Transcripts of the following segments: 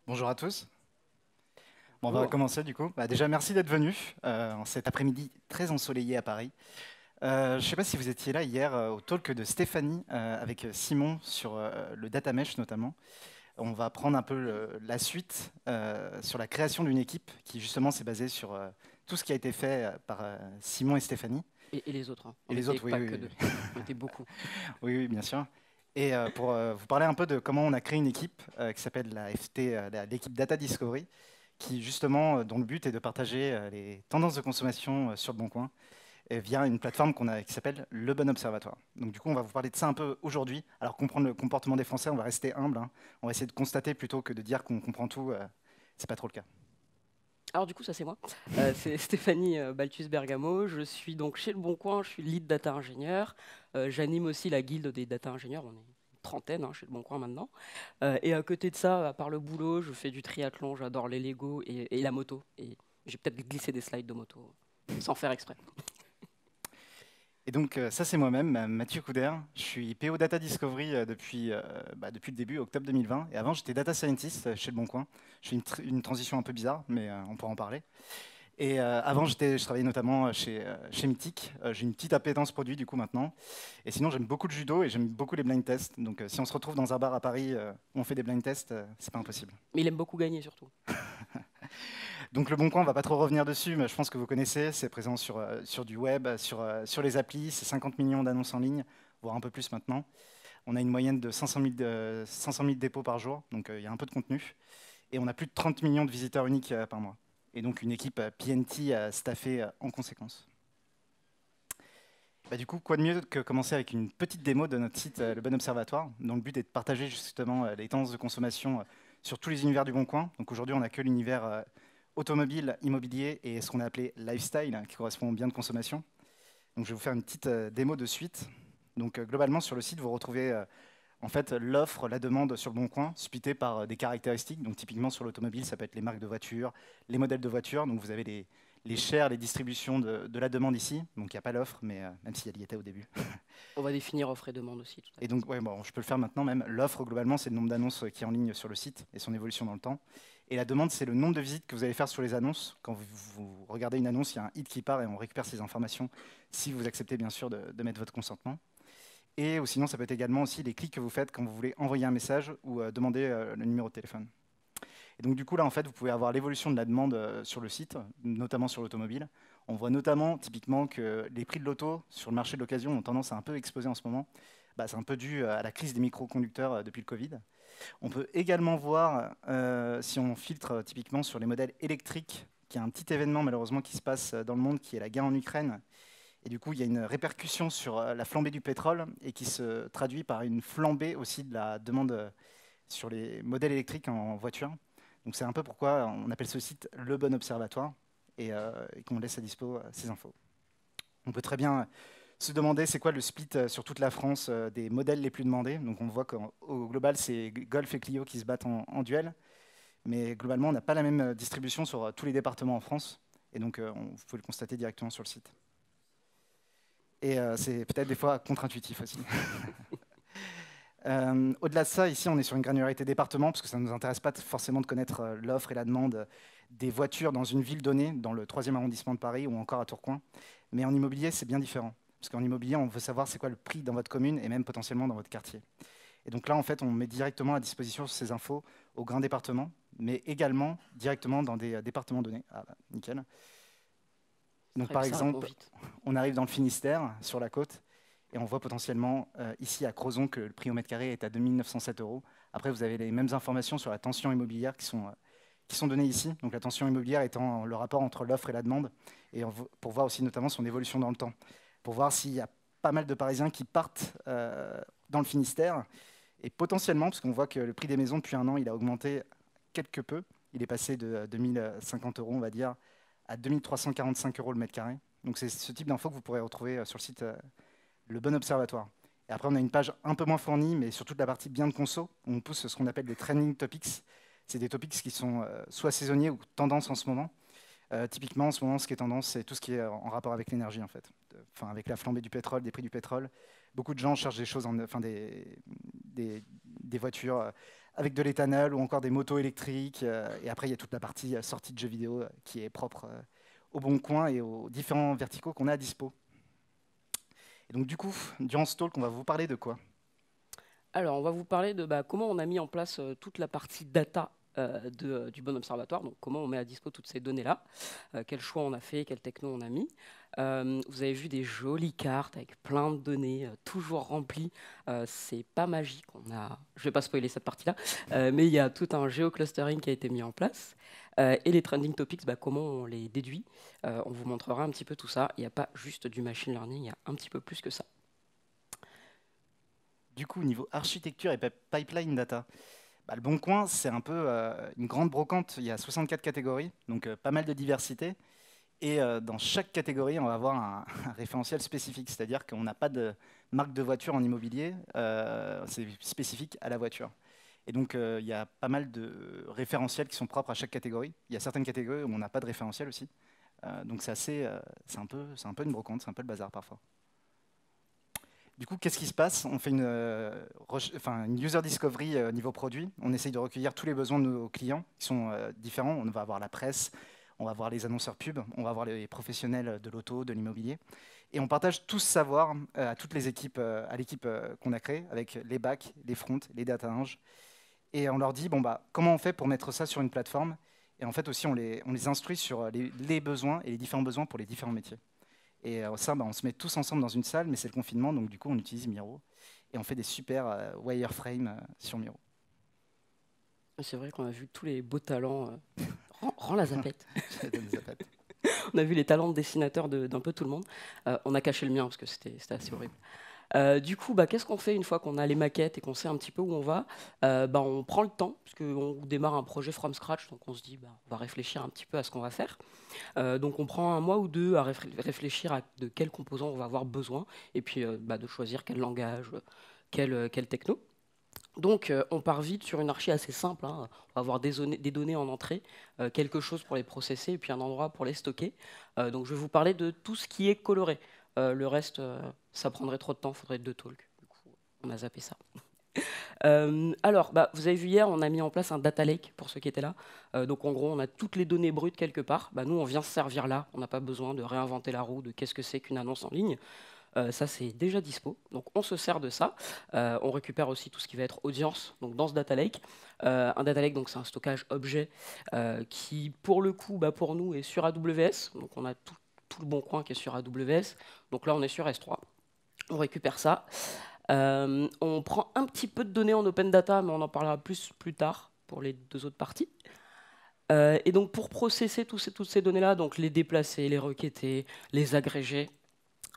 Bonjour à tous. Bon, on va Bonjour. commencer du coup. Déjà, merci d'être venus en cet après-midi très ensoleillé à Paris. Je ne sais pas si vous étiez là hier au talk de Stéphanie avec Simon sur le data mesh notamment. On va prendre un peu la suite sur la création d'une équipe qui justement s'est basée sur tout ce qui a été fait par Simon et Stéphanie. Et les autres, hein. Et On les n'était autres, oui, pas oui, que oui, deux. On était beaucoup. oui, oui, bien sûr. Et pour vous parler un peu de comment on a créé une équipe qui s'appelle la FT, l'équipe Data Discovery, qui justement, dont le but est de partager les tendances de consommation sur le Bon Coin via une plateforme qui s'appelle Le Bon Observatoire. Donc du coup, on va vous parler de ça un peu aujourd'hui. Alors comprendre le comportement des Français, on va rester humble, hein. On va essayer de constater plutôt que de dire qu'on comprend tout. C'est pas trop le cas. Alors du coup, ça c'est moi. C'est Stéphanie Balthus Bergamo. Je suis donc chez Le Bon Coin. Je suis lead data ingénieur. J'anime aussi la guilde des data ingénieurs. On est une trentaine, hein, chez Le Bon Coin maintenant. Et à côté de ça, à part le boulot, je fais du triathlon. J'adore les Lego et la moto. Et j'ai peut-être glissé des slides de moto sans faire exprès. Et donc ça c'est moi-même, Mathieu Couder. Je suis PO Data Discovery depuis le début, octobre 2020. Et avant j'étais Data Scientist chez Le Bon Coin. Je fais une transition un peu bizarre, mais on pourra en parler. Et avant je travaillais notamment chez Mythic. J'ai une petite appétence produit du coup maintenant. Et sinon j'aime beaucoup le judo et j'aime beaucoup les blind tests. Donc si on se retrouve dans un bar à Paris où on fait des blind tests, c'est pas impossible. Mais il aime beaucoup gagner surtout. Donc Le Bon Coin, on va pas trop revenir dessus, mais je pense que vous connaissez. C'est présent sur du web, sur les applis. C'est 50 millions d'annonces en ligne, voire un peu plus maintenant. On a une moyenne de 500 000 dépôts par jour, donc il y a un peu de contenu. Et on a plus de 30 millions de visiteurs uniques par mois. Et donc une équipe PNT staffée en conséquence. Du coup, quoi de mieux que commencer avec une petite démo de notre site Le Bon Observatoire, dont le but est de partager justement les tendances de consommation sur tous les univers du Bon Coin. Donc aujourd'hui, on n'a que l'univers automobile, immobilier et ce qu'on a appelé lifestyle, qui correspond aux biens de consommation. Donc je vais vous faire une petite démo de suite. Donc globalement, sur le site, vous retrouvez en fait l'offre, la demande sur le Bon Coin, splittée par des caractéristiques. Donc typiquement sur l'automobile, ça peut être les marques de voitures, les modèles de voitures. Donc vous avez les shares, les distributions de la demande ici. Donc il n'y a pas l'offre, mais même si elle y était au début. On va définir offre et demande aussi, tout à Et fait. donc, ouais, bon, je peux le faire maintenant même. L'offre, globalement, c'est le nombre d'annonces qui est en ligne sur le site et son évolution dans le temps. Et la demande, c'est le nombre de visites que vous allez faire sur les annonces. Quand vous regardez une annonce, il y a un hit qui part et on récupère ces informations si vous acceptez bien sûr de mettre votre consentement. Et ou sinon, ça peut être également aussi les clics que vous faites quand vous voulez envoyer un message ou demander le numéro de téléphone. Et donc du coup, là, en fait, vous pouvez avoir l'évolution de la demande sur le site, notamment sur l'automobile. On voit notamment, typiquement, que les prix de l'auto sur le marché de l'occasion ont tendance à un peu exploser en ce moment. C'est un peu dû à la crise des microconducteurs depuis le Covid. On peut également voir, si on filtre typiquement sur les modèles électriques, qu'il y a un petit événement malheureusement qui se passe dans le monde, qui est la guerre en Ukraine. Et du coup, il y a une répercussion sur la flambée du pétrole et qui se traduit par une flambée aussi de la demande sur les modèles électriques en voiture. Donc c'est un peu pourquoi on appelle ce site le bon observatoire et qu'on laisse à dispo ces infos. On peut très bien se demander c'est quoi le split sur toute la France des modèles les plus demandés. Donc on voit qu'au global, c'est Golf et Clio qui se battent en duel. Mais globalement, on n'a pas la même distribution sur tous les départements en France. Et donc vous pouvez le constater directement sur le site. Et c'est peut-être des fois contre-intuitif aussi. Au-delà de ça, ici, on est sur une granularité département, parce que ça ne nous intéresse pas forcément de connaître l'offre et la demande des voitures dans une ville donnée, dans le 3e arrondissement de Paris ou encore à Tourcoing. Mais en immobilier, c'est bien différent. Parce qu'en immobilier, on veut savoir c'est quoi le prix dans votre commune et même potentiellement dans votre quartier. Et donc là, en fait, on met directement à disposition ces infos au grand département, mais également directement dans des départements donnés. Ah bah, nickel. C'est Donc vrai que par ça répond exemple, vite. on arrive dans le Finistère, sur la côte, et on voit potentiellement ici à Crozon que le prix au mètre carré est à 2 907 euros. Après, vous avez les mêmes informations sur la tension immobilière qui sont données ici. Donc la tension immobilière étant le rapport entre l'offre et la demande, et pour voir aussi notamment son évolution dans le temps. Pour voir s'il y a pas mal de Parisiens qui partent dans le Finistère, et potentiellement, parce qu'on voit que le prix des maisons depuis un an, il a augmenté quelque peu. Il est passé de 2050 euros, on va dire, à 2345 euros le mètre carré. Donc c'est ce type d'infos que vous pourrez retrouver sur le site Le Bon Observatoire. Et après, on a une page un peu moins fournie, mais sur toute la partie bien de conso, où on pousse ce qu'on appelle des trending topics. C'est des topics qui sont soit saisonniers ou tendance en ce moment. Typiquement, en ce moment, ce qui est tendance, c'est tout ce qui est en rapport avec l'énergie, en fait. Enfin, avec la flambée du pétrole, des prix du pétrole. Beaucoup de gens cherchent des choses, des voitures avec de l'éthanol ou encore des motos électriques. Et après, il y a toute la partie sortie de jeux vidéo qui est propre au Bon Coin et aux différents verticaux qu'on a à dispo. Et donc du coup, durant ce talk, on va vous parler de quoi? Alors, on va vous parler de comment on a mis en place toute la partie data du Bon Observatoire, donc comment on met à dispo toutes ces données-là, quel choix on a fait, quel techno on a mis. Vous avez vu des jolies cartes avec plein de données, toujours remplies. C'est pas magique, je vais pas spoiler cette partie-là, mais il y a tout un géoclustering qui a été mis en place. Et les trending topics, comment on les déduit. On vous montrera un petit peu tout ça. Il n'y a pas juste du machine learning, il y a un petit peu plus que ça. Du coup, au niveau architecture et pipeline data, le Bon Coin, c'est un peu une grande brocante. Il y a 64 catégories, donc pas mal de diversité. Et dans chaque catégorie, on va avoir un référentiel spécifique, c'est-à-dire qu'on n'a pas de marque de voiture en immobilier, c'est spécifique à la voiture. Et donc, il y a pas mal de référentiels qui sont propres à chaque catégorie. Il y a certaines catégories où on n'a pas de référentiel aussi. Donc, c'est un peu une brocante, c'est un peu le bazar parfois. Du coup, qu'est-ce qui se passe? On fait une user discovery niveau produit. On essaye de recueillir tous les besoins de nos clients qui sont différents. On va avoir la presse, on va voir les annonceurs pub, on va voir les professionnels de l'auto, de l'immobilier. Et on partage tout ce savoir à toutes les équipes, à l'équipe qu'on a créée, avec les backs, les fronts, les data eng. Et on leur dit, comment on fait pour mettre ça sur une plateforme? Et en fait aussi, on les instruit sur les besoins et les différents besoins pour les différents métiers. Et ça, on se met tous ensemble dans une salle, mais c'est le confinement, donc du coup, on utilise Miro. Et on fait des super wireframes sur Miro. C'est vrai qu'on a vu tous les beaux talents. Rends la zapette. Zapette. On a vu les talents de dessinateurs d'un peu tout le monde. On a caché le mien parce que c'était assez horrible. Du coup, qu'est-ce qu'on fait une fois qu'on a les maquettes et qu'on sait un petit peu où on va? On prend le temps, parce qu'on démarre un projet from scratch, donc on se dit, on va réfléchir un petit peu à ce qu'on va faire. Donc on prend un mois ou deux à réfléchir à de quels composants on va avoir besoin, et puis de choisir quel langage, quel techno. Donc on part vite sur une archi assez simple, hein. On va avoir des données en entrée, quelque chose pour les processer, et puis un endroit pour les stocker. Donc je vais vous parler de tout ce qui est coloré. Le reste, ça prendrait trop de temps, il faudrait 2 talks. Du coup, on a zappé ça. Alors, vous avez vu hier, on a mis en place un data lake pour ceux qui étaient là. Donc en gros, on a toutes les données brutes quelque part. Nous, on vient se servir là. On n'a pas besoin de réinventer la roue, de qu'est-ce que c'est qu'une annonce en ligne. Ça, c'est déjà dispo. Donc on se sert de ça. On récupère aussi tout ce qui va être audience donc dans ce data lake. Un data lake, c'est un stockage objet qui, pour le coup, pour nous, est sur AWS. Donc on a tout le Bon Coin qui est sur AWS. Donc là, on est sur S3. On récupère ça. On prend un petit peu de données en open data, mais on en parlera plus tard pour les 2 autres parties. Et donc pour processer toutes ces données-là, donc les déplacer, les requêter, les agréger,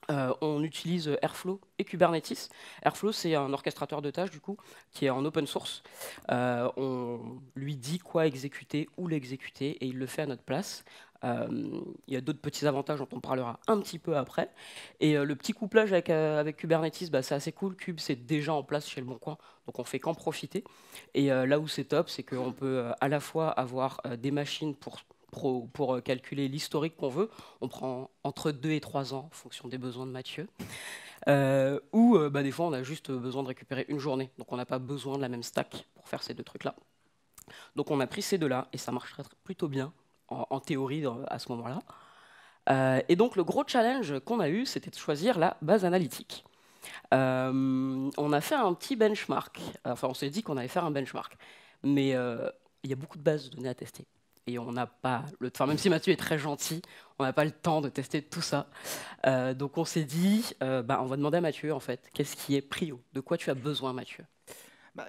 on utilise Airflow et Kubernetes. Airflow, c'est un orchestrateur de tâches, du coup, qui est en open source. On lui dit quoi exécuter, où l'exécuter, et il le fait à notre place. Il y a d'autres petits avantages dont on parlera un petit peu après. Et le petit couplage avec Kubernetes, c'est assez cool. Kube, c'est déjà en place chez Le Bon Coin, donc on fait qu'en profiter. Et là où c'est top, c'est qu'on peut à la fois avoir des machines pour calculer l'historique qu'on veut. On prend entre 2 et 3 ans en fonction des besoins de Mathieu. Ou des fois, on a juste besoin de récupérer une journée. Donc on n'a pas besoin de la même stack pour faire ces 2 trucs-là. Donc on a pris ces 2-là et ça marcherait plutôt bien en théorie à ce moment-là. Et donc le gros challenge qu'on a eu, c'était de choisir la base analytique. On a fait un petit benchmark. Enfin, on s'est dit qu'on allait faire un benchmark. Mais il y a beaucoup de bases de données à tester. Et on n'a pas le temps, même si Mathieu est très gentil, on n'a pas le temps de tester tout ça. Donc on s'est dit, on va demander à Mathieu, en fait, qu'est-ce qui est prio? De quoi tu as besoin, Mathieu?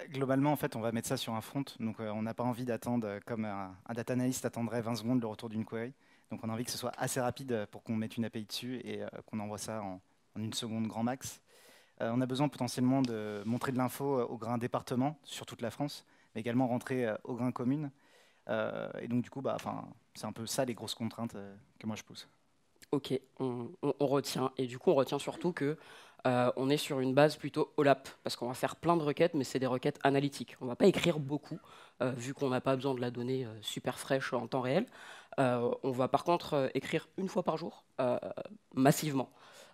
Globalement, en fait, on va mettre ça sur un front. Donc on n'a pas envie d'attendre, comme un data analyst attendrait 20 secondes le retour d'une query. Donc on a envie que ce soit assez rapide pour qu'on mette une API dessus et qu'on envoie ça en 1 seconde grand max. On a besoin potentiellement de montrer de l'info au grain département sur toute la France, mais également rentrer au grain commune. Et donc du coup, c'est un peu ça les grosses contraintes que moi je pousse. Ok, on retient. Et du coup, on retient surtout que on est sur une base plutôt OLAP, parce qu'on va faire plein de requêtes, mais c'est des requêtes analytiques. On ne va pas écrire beaucoup, vu qu'on n'a pas besoin de la donnée super fraîche en temps réel. On va par contre écrire 1 fois par jour, massivement.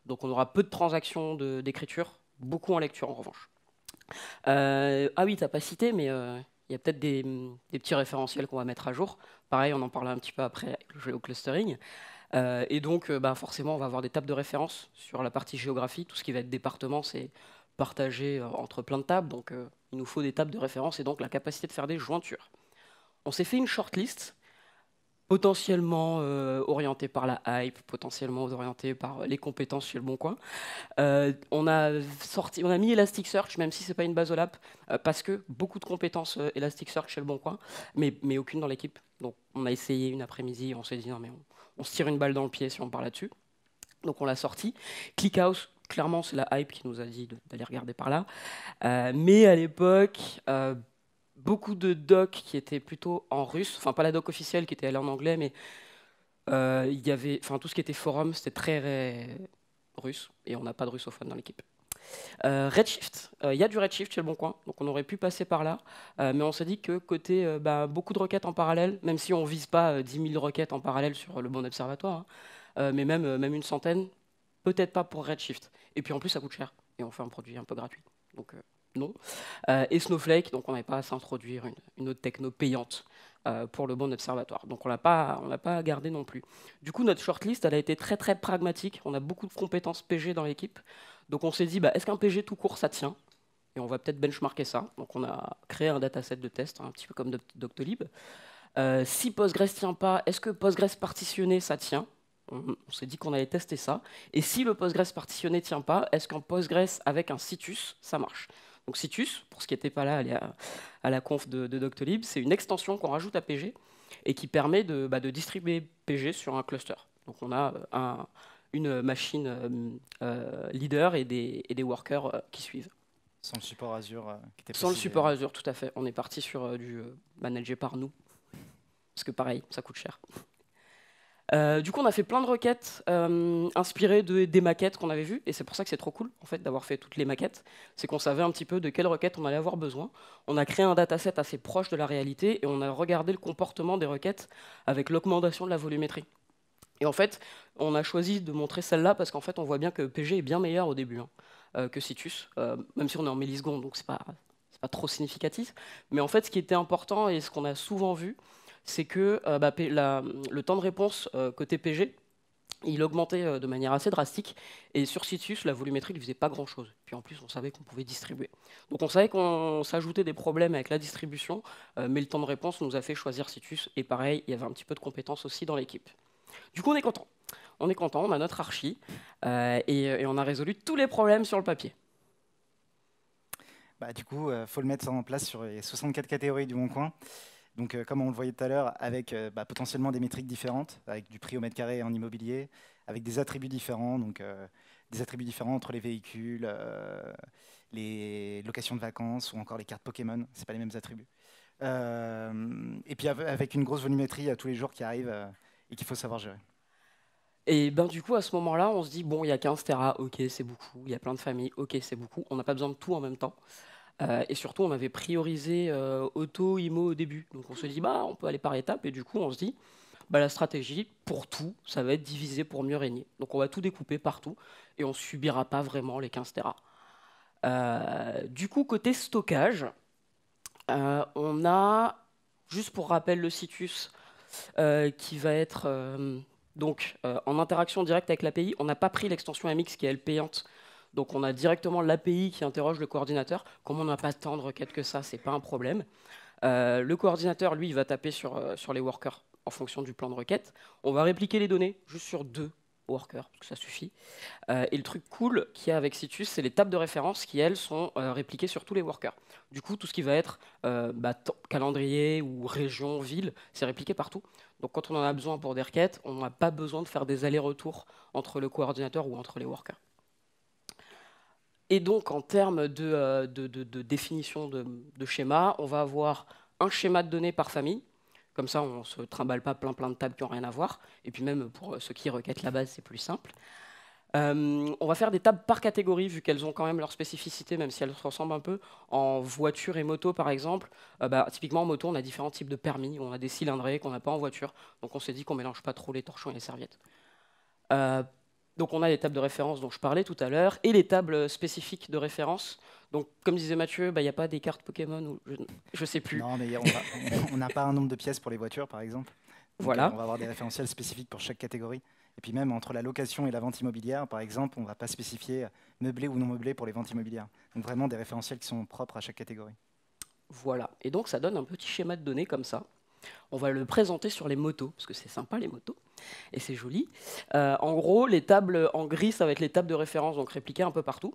Donc on aura peu de transactions d'écriture, beaucoup en lecture en revanche. Ah oui, tu n'as pas cité, mais il y a peut-être des petits référentiels qu'on va mettre à jour. Pareil, on en parlait un petit peu après avec le géoclustering. Et donc, forcément, on va avoir des tables de référence sur la partie géographie. Tout ce qui va être département, c'est partagé entre plein de tables. Donc, il nous faut des tables de référence et donc la capacité de faire des jointures. On s'est fait une shortlist potentiellement orientée par la hype, potentiellement orientée par les compétences chez Le Bon Coin. On a mis Elasticsearch, même si c'est pas une base OLAP, parce que beaucoup de compétences Elasticsearch chez Le Bon Coin, mais aucune dans l'équipe. Donc on a essayé une après-midi, on s'est dit non mais on se tire une balle dans le pied si on part là-dessus. Donc on l'a sorti. ClickHouse, clairement c'est la hype qui nous a dit d'aller regarder par là. Mais à l'époque, beaucoup de docs qui étaient plutôt en russe, enfin pas la doc officielle qui était elle en anglais, mais il y avait, enfin tout ce qui était forum, c'était très russe et on n'a pas de russophone dans l'équipe. Redshift, il y a du Redshift chez Le Bon Coin, donc on aurait pu passer par là, mais on s'est dit que côté beaucoup de requêtes en parallèle, même si on vise pas 10 000 requêtes en parallèle sur le bon observatoire, hein, mais même une centaine, peut-être pas pour Redshift. Et puis en plus ça coûte cher et on fait un produit un peu gratuit, donc non. Et Snowflake, donc on n'avait pas à s'introduire une autre techno payante pour le bon observatoire. Donc on l'a pas gardé non plus. Du coup, notre shortlist, elle a été très très pragmatique. On a beaucoup de compétences PG dans l'équipe. Donc on s'est dit, est-ce qu'un PG tout court, ça tient? Et on va peut-être benchmarker ça. Donc on a créé un dataset de test, un petit peu comme Doctolib. Si Postgres tient pas, est-ce que Postgres partitionné, ça tient? On s'est dit qu'on allait tester ça. Et si le Postgres partitionné tient pas, est-ce qu'un Postgres avec un Citus, ça marche? Donc Citus, pour ce qui n'était pas là à la conf de Doctolib, c'est une extension qu'on rajoute à PG et qui permet de distribuer PG sur un cluster. Donc on a une machine leader et des workers qui suivent. Sans le support Azure qui était Sans le précisé. support Azure, tout à fait. On est parti sur du managé par nous. Parce que pareil, ça coûte cher. Du coup, on a fait plein de requêtes inspirées des maquettes qu'on avait vues, et c'est pour ça que c'est trop cool en fait d'avoir fait toutes les maquettes. C'est qu'on savait un petit peu de quelles requêtes on allait avoir besoin. On a créé un dataset assez proche de la réalité, et on a regardé le comportement des requêtes avec l'augmentation de la volumétrie. Et en fait, on a choisi de montrer celle-là parce qu'en fait, on voit bien que PG est bien meilleur au début que Citus, même si on est en millisecondes, donc c'est pas trop significatif. Mais en fait, ce qui était important et ce qu'on a souvent vu, c'est que le temps de réponse côté PG, il augmentait de manière assez drastique. Et sur Citus, la volumétrie ne faisait pas grand-chose. Puis en plus, on savait qu'on pouvait distribuer. Donc on savait qu'on s'ajoutait des problèmes avec la distribution, mais le temps de réponse nous a fait choisir Citus. Et pareil, il y avait un petit peu de compétences aussi dans l'équipe. Du coup, on est content. On a notre archi, et on a résolu tous les problèmes sur le papier. Du coup, il faut le mettre en place sur les 64 catégories du Bon Coin. Donc, comme on le voyait tout à l'heure, avec potentiellement des métriques différentes, avec du prix au mètre carré en immobilier, avec des attributs différents, donc des attributs différents entre les véhicules, les locations de vacances ou encore les cartes Pokémon, c'est pas les mêmes attributs. Et puis avec une grosse volumétrie à tous les jours qui arrive et qu'il faut savoir gérer. Et du coup, à ce moment-là, on se dit, bon, il y a 15 Tera, ok, c'est beaucoup. Il y a plein de familles, ok, c'est beaucoup. On n'a pas besoin de tout en même temps. Et surtout, on avait priorisé auto, IMO au début. Donc on se dit, on peut aller par étapes. Et du coup, on se dit, la stratégie, pour tout, ça va être divisé pour mieux régner. Donc on va tout découper partout et on ne subira pas vraiment les 15 Tera. Du coup, côté stockage, on a, juste pour rappel, le Citus qui va être en interaction directe avec l'API. On n'a pas pris l'extension MX qui est elle payante. Donc on a directement l'API qui interroge le coordinateur. Comme on n'a pas tant de requêtes que ça, c'est pas un problème. Le coordinateur, lui, il va taper sur les workers en fonction du plan de requête. On va répliquer les données juste sur 2 workers, parce que ça suffit. Et le truc cool qu'il y a avec Citus, c'est les tables de référence qui, elles, sont répliquées sur tous les workers. Du coup, tout ce qui va être calendrier ou région, ville, c'est répliqué partout. Donc quand on en a besoin pour des requêtes, on n'a pas besoin de faire des allers-retours entre le coordinateur ou entre les workers. Et donc, en termes de définition de schéma, on va avoir un schéma de données par famille. Comme ça, on ne se trimballe pas plein de tables qui n'ont rien à voir. Et puis même, pour ceux qui requêtent la base, c'est plus simple. On va faire des tables par catégorie, vu qu'elles ont quand même leur spécificité, même si elles se ressemblent un peu. En voiture et moto, par exemple, typiquement en moto, on a différents types de permis. On a des cylindrés qu'on n'a pas en voiture. Donc on s'est dit qu'on ne mélange pas trop les torchons et les serviettes. Donc on a les tables de référence dont je parlais tout à l'heure et les tables spécifiques de référence. Donc comme disait Mathieu, il n'y a pas des cartes Pokémon ou je ne sais plus. Non, mais on n'a pas un nombre de pièces pour les voitures, par exemple. Donc Voilà. on va avoir des référentiels spécifiques pour chaque catégorie. Et puis même entre la location et la vente immobilière, par exemple, on ne va pas spécifier meublé ou non meublé pour les ventes immobilières. Donc vraiment des référentiels qui sont propres à chaque catégorie. Voilà. Et donc ça donne un petit schéma de données comme ça. On va le présenter sur les motos, parce que c'est sympa les motos, et c'est joli. En gros, les tables en gris, ça va être les tables de référence, donc répliquées un peu partout.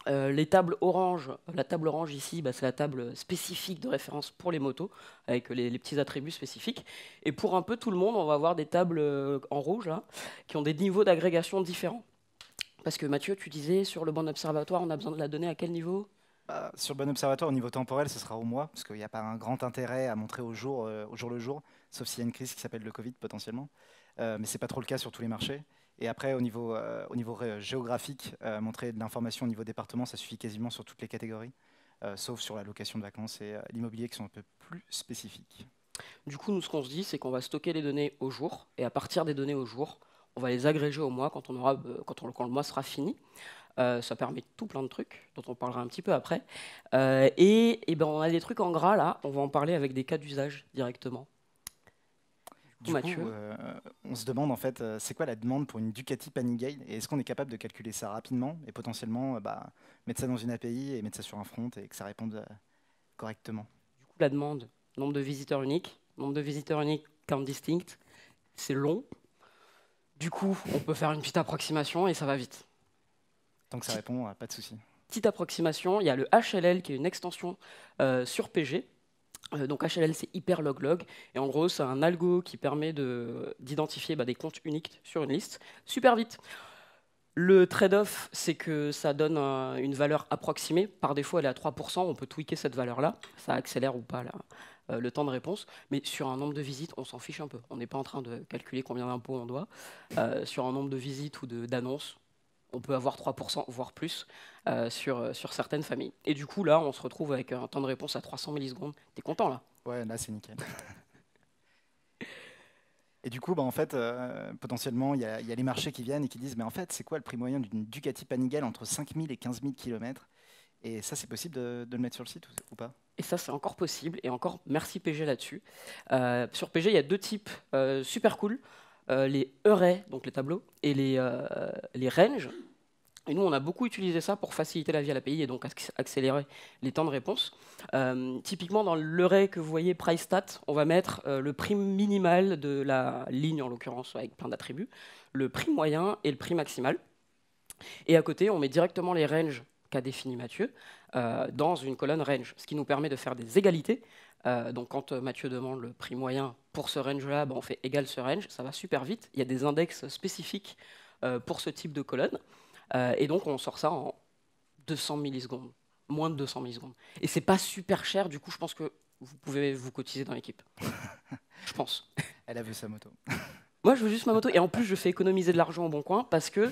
Les tables orange, la table orange ici, c'est la table spécifique de référence pour les motos, avec les petits attributs spécifiques. Et pour un peu tout le monde, on va avoir des tables en rouge, là, qui ont des niveaux d'agrégation différents. Parce que Mathieu, tu disais, sur le bon observatoire, on a besoin de la donnée à quel niveau? Sur le bon observatoire, au niveau temporel, ce sera au mois, parce qu'il n'y a pas un grand intérêt à montrer au jour le jour, sauf s'il y a une crise qui s'appelle le Covid potentiellement. Mais ce n'est pas trop le cas sur tous les marchés. Et après, au niveau géographique, montrer de l'information au niveau département, ça suffit quasiment sur toutes les catégories, sauf sur la location de vacances et l'immobilier qui sont un peu plus spécifiques. Du coup, nous, ce qu'on se dit, c'est qu'on va stocker les données au jour, et à partir des données au jour, on va les agréger au mois quand le mois sera fini. Ça permet tout plein de trucs, dont on parlera un petit peu après. On a des trucs en gras, là, on va en parler avec des cas d'usage directement. Du coup, on se demande en fait, c'est quoi la demande pour une Ducati Panigale et est-ce qu'on est capable de calculer ça rapidement et potentiellement mettre ça dans une API et mettre ça sur un front et que ça réponde correctement. Du coup, la demande, nombre de visiteurs uniques, count distinct, c'est long. Du coup, on peut faire une petite approximation et ça va vite. Tant que ça répond, pas de souci. Petite approximation, il y a le HLL qui est une extension sur PG. Donc HLL, c'est hyperloglog. Et en gros, c'est un algo qui permet d'identifier des comptes uniques sur une liste super vite. Le trade-off, c'est que ça donne une valeur approximée. Par défaut, elle est à 3%. On peut tweaker cette valeur-là. Ça accélère ou pas le temps de réponse. Mais sur un nombre de visites, on s'en fiche un peu. On n'est pas en train de calculer combien d'impôts on doit. Sur un nombre de visites ou d'annonces, on peut avoir 3%, voire plus, sur certaines familles. Et du coup, là, on se retrouve avec un temps de réponse à 300 millisecondes. T'es content, là? Ouais, là, c'est nickel. Et du coup, en fait, potentiellement, il y a les marchés qui viennent et qui disent, mais en fait, c'est quoi le prix moyen d'une Ducati Panigale entre 5000 et 15 000 km? Et ça, c'est possible de le mettre sur le site ou pas? Et ça, c'est encore possible. Et encore, merci PG là-dessus. Sur PG, il y a deux types super cool. Les arrays, donc les tableaux, et les ranges. Et nous, on a beaucoup utilisé ça pour faciliter la vie à l'API et donc accélérer les temps de réponse. Typiquement, dans l'array que vous voyez, price stat, on va mettre le prix minimal de la ligne, en l'occurrence, avec plein d'attributs, le prix moyen et le prix maximal. Et à côté, on met directement les ranges qu'a défini Mathieu dans une colonne range, ce qui nous permet de faire des égalités. Donc quand Mathieu demande le prix moyen pour ce range-là, on fait égal ce range, ça va super vite. Il y a des index spécifiques pour ce type de colonne. Et donc on sort ça en 200 millisecondes, moins de 200 millisecondes. Et c'est pas super cher, du coup je pense que vous pouvez vous cotiser dans l'équipe. Je pense. Elle a vu sa moto. Moi je veux juste ma moto, et en plus je fais économiser de l'argent au Bon Coin, parce que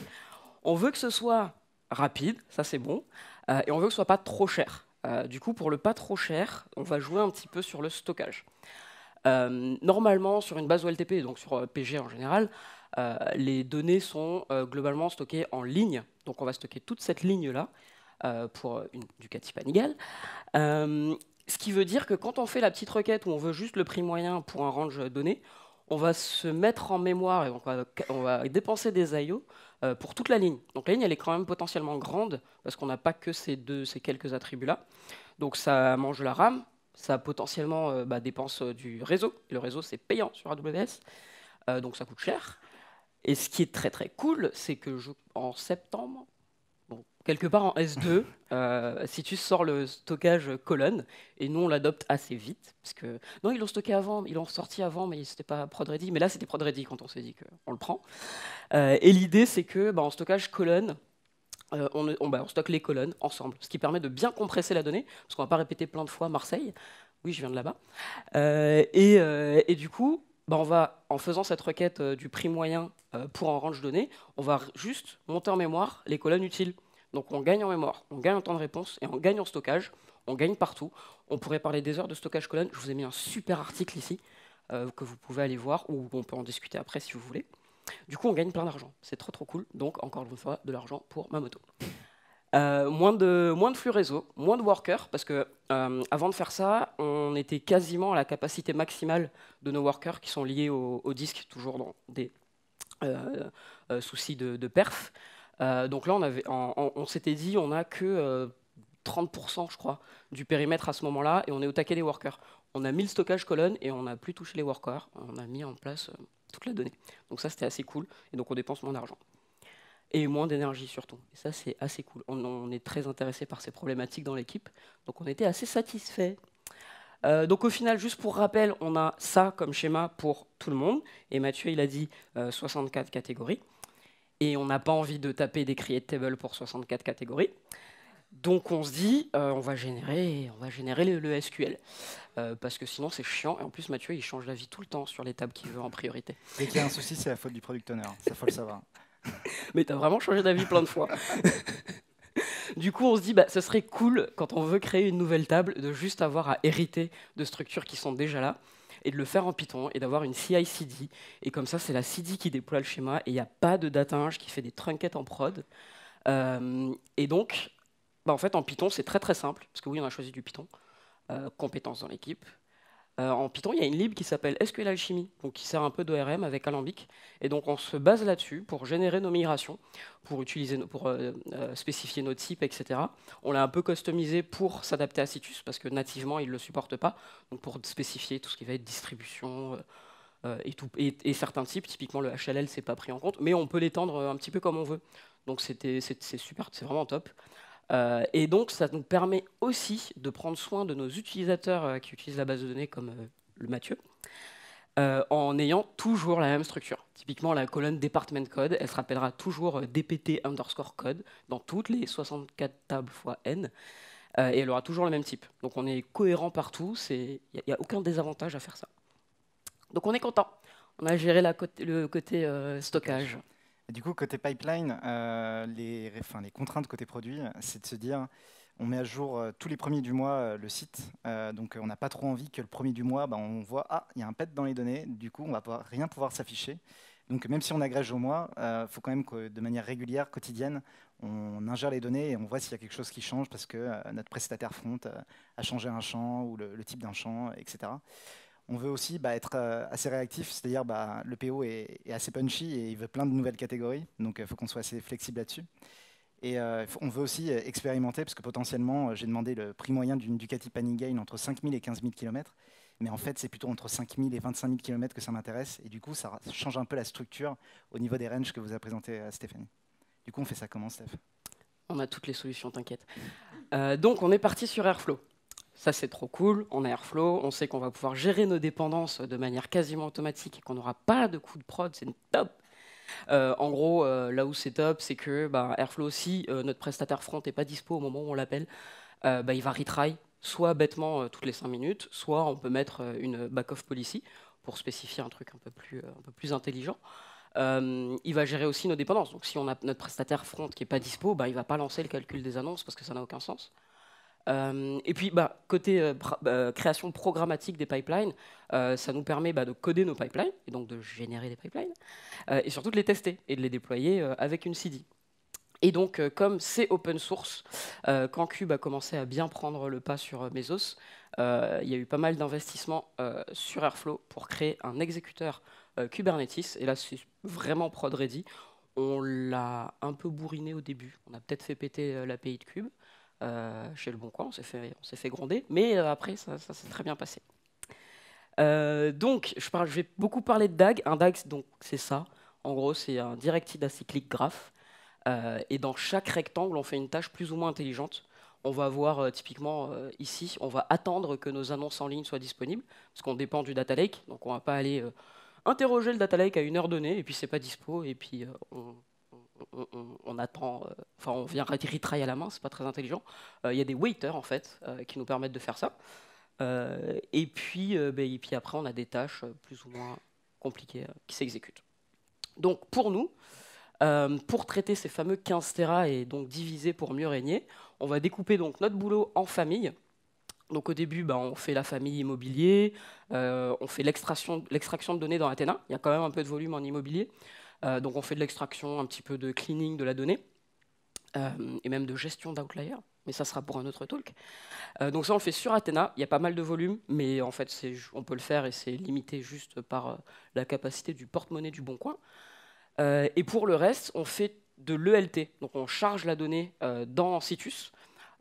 on veut que ce soit rapide, ça c'est bon, et on veut que ce soit pas trop cher. Du coup pour le pas trop cher, on va jouer un petit peu sur le stockage. Normalement sur une base OLTP, donc sur PG en général, les données sont globalement stockées en ligne. Donc on va stocker toute cette ligne-là pour une Ducati Panigale. Ce qui veut dire que quand on fait la petite requête où on veut juste le prix moyen pour un range donné, on va se mettre en mémoire et on va dépenser des IO pour toute la ligne. Donc la ligne, elle est quand même potentiellement grande parce qu'on n'a pas que ces quelques attributs-là. Donc ça mange la RAM, ça potentiellement dépense du réseau. Et le réseau, c'est payant sur AWS, donc ça coûte cher. Et ce qui est très très cool, c'est que en septembre, quelque part en S2, si tu sors le stockage colonne, et nous on l'adopte assez vite, parce que non, ils l'ont stocké avant, ils l'ont sorti avant, mais c'était pas prod ready. Mais là c'était prod ready quand on s'est dit qu'on le prend. Et l'idée c'est que en stockage colonne, on stocke les colonnes ensemble, ce qui permet de bien compresser la donnée, parce qu'on va pas répéter plein de fois Marseille. Oui, je viens de là-bas. Et du coup, on va, en faisant cette requête du prix moyen pour un range donné, on va juste monter en mémoire les colonnes utiles. Donc on gagne en mémoire, on gagne en temps de réponse et on gagne en stockage, on gagne partout. On pourrait parler des heures de stockage colonne. Je vous ai mis un super article ici que vous pouvez aller voir ou on peut en discuter après si vous voulez. Du coup, on gagne plein d'argent. C'est trop trop cool. Donc, encore une fois, de l'argent pour ma moto. Moins de flux réseau, moins de workers, parce que avant de faire ça, on était quasiment à la capacité maximale de nos workers qui sont liés au disque, toujours dans des soucis de perf. Donc là, on s'était dit, on n'a que 30%, je crois, du périmètre à ce moment-là, et on est au taquet des workers. On a mis le stockage colonne et on n'a plus touché les workers. On a mis en place toute la donnée. Donc ça, c'était assez cool, et donc on dépense moins d'argent. Et moins d'énergie surtout. Et ça, c'est assez cool. On est très intéressé par ces problématiques dans l'équipe, donc on était assez satisfait. Donc au final, juste pour rappel, on a ça comme schéma pour tout le monde. Et Mathieu, il a dit 64 catégories. Et on n'a pas envie de taper des create tables pour 64 catégories. Donc on se dit, on va générer le SQL. Parce que sinon, c'est chiant. Et en plus, Mathieu, il change d'avis tout le temps sur les tables qu'il veut en priorité. Dès qu'il y a un souci, c'est la faute du product owner. Ça, faut le savoir. Mais t'as vraiment changé d'avis plein de fois. Du coup, on se dit, ce serait cool, quand on veut créer une nouvelle table, de juste avoir à hériter de structures qui sont déjà là, et de le faire en Python, et d'avoir une CI/CD. Et comme ça, c'est la CD qui déploie le schéma, et il n'y a pas de data ing qui fait des trunkets en prod. Et donc, en fait, en Python, c'est très très simple, parce que oui, on a choisi du Python, compétences dans l'équipe. En Python, il y a une lib qui s'appelle SQL Alchemy, donc qui sert un peu d'ORM avec Alembic. Et donc on se base là-dessus pour générer nos migrations, pour spécifier nos types, etc. On l'a un peu customisé pour s'adapter à Citus, parce que nativement, il ne le supporte pas. Donc pour spécifier tout ce qui va être distribution et certains types, typiquement le HLL, c'est pas pris en compte, mais on peut l'étendre un petit peu comme on veut. Donc c'est super, c'est vraiment top. Et donc, ça nous permet aussi de prendre soin de nos utilisateurs qui utilisent la base de données comme le Mathieu, en ayant toujours la même structure. Typiquement, la colonne department code, elle se rappellera toujours dpt_code dans toutes les 64 tables fois n, et elle aura toujours le même type. Donc, on est cohérent partout, il n'y a aucun désavantage à faire ça. Donc, on est content. On a géré le côté stockage. Et du coup, côté pipeline, les contraintes côté produit, c'est de se dire, on met à jour tous les premiers du mois le site. Donc, on n'a pas trop envie que le premier du mois, on voit, il y a un pet dans les données. Du coup, on va rien pouvoir s'afficher. Donc, même si on agrège au mois, il faut quand même que de manière régulière, quotidienne, on ingère les données et on voit s'il y a quelque chose qui change parce que notre prestataire front a changé un champ ou le type d'un champ, etc. On veut aussi être assez réactif, c'est-à-dire le PO est assez punchy et il veut plein de nouvelles catégories, donc il faut qu'on soit assez flexible là-dessus. Et on veut aussi expérimenter, parce que potentiellement, j'ai demandé le prix moyen d'une Ducati Panigale entre 5 000 et 15 000 km, mais en fait, c'est plutôt entre 5 000 et 25 000 km que ça m'intéresse, et du coup, ça change un peu la structure au niveau des ranges que vous a présenté Stéphanie. Du coup, on fait ça comment, Steph? On a toutes les solutions, t'inquiète. Donc, on est parti sur Airflow. Ça, c'est trop cool. On a Airflow, on sait qu'on va pouvoir gérer nos dépendances de manière quasiment automatique et qu'on n'aura pas de coût de prod, c'est top. En gros, là où c'est top, c'est que Airflow, si notre prestataire front n'est pas dispo au moment où on l'appelle, il va retry, soit bêtement toutes les 5 minutes, soit on peut mettre une back-off policy pour spécifier un truc un peu plus intelligent. Il va gérer aussi nos dépendances. Donc si on a notre prestataire front qui n'est pas dispo, il ne va pas lancer le calcul des annonces parce que ça n'a aucun sens. Et puis, côté création programmatique des pipelines, ça nous permet de coder nos pipelines, et donc de générer des pipelines, et surtout de les tester et de les déployer avec une CD. Et donc, comme c'est open source, quand Cube a commencé à bien prendre le pas sur Mesos, il y a eu pas mal d'investissements sur Airflow pour créer un exécuteur Kubernetes, et là, c'est vraiment prod ready. On l'a un peu bourriné au début, on a peut-être fait péter l'API de Cube, chez Le Bon Coin, on s'est fait gronder, mais après, ça s'est très bien passé. Donc, je vais beaucoup parler de DAG. Un DAG, c'est ça. En gros, c'est un Directed Acyclic Graph. Et dans chaque rectangle, on fait une tâche plus ou moins intelligente. On va voir typiquement ici, on va attendre que nos annonces en ligne soient disponibles, parce qu'on dépend du data lake. Donc, on ne va pas aller interroger le data lake à une heure donnée, et puis c'est pas dispo, et puis on attend, on vient retry à la main, c'est pas très intelligent. Il y a des waiters en fait qui nous permettent de faire ça. Et puis après, on a des tâches plus ou moins compliquées qui s'exécutent. Donc pour nous, pour traiter ces fameux 15 Tera et donc diviser pour mieux régner, on va découper donc notre boulot en familles. Donc au début, on fait la famille immobilier, on fait l'extraction de données dans Athena. Il y a quand même un peu de volume en immobilier. Donc on fait de l'extraction, un petit peu de cleaning de la donnée, et même de gestion d'outlier, mais ça sera pour un autre talk. Donc ça on le fait sur Athena, il y a pas mal de volume, mais en fait on peut le faire et c'est limité juste par la capacité du porte-monnaie du Boncoin. Et pour le reste, on fait de l'ELT, donc on charge la donnée dans Citus,